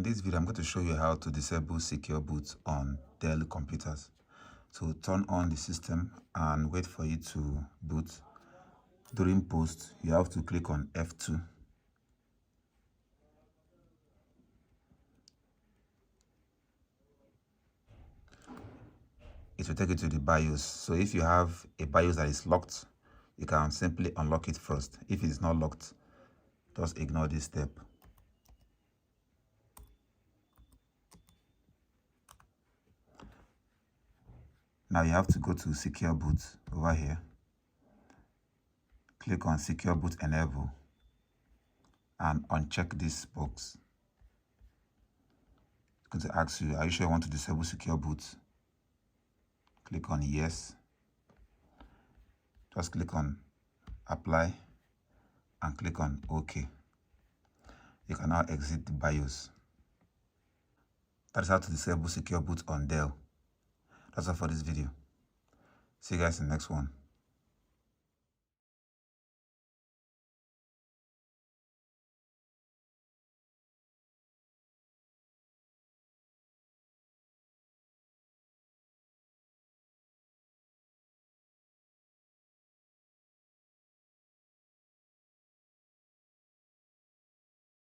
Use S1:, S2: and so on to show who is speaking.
S1: In this video, I'm going to show you how to disable Secure Boot on Dell computers. So turn on the system and wait for it to boot. During boot, you have to click on F2. It will take you to the BIOS. So if you have a BIOS that is locked, you can simply unlock it first. If it is not locked, just ignore this step. Now you have to go to Secure Boot over here. Click on Secure Boot Enable and uncheck this box. It's going to ask you, are you sure you want to disable Secure Boot? Click on Yes. Just click on Apply and click on OK. You can now exit the BIOS. That is how to disable Secure Boot on Dell. That's all for this video. See you guys in the next one.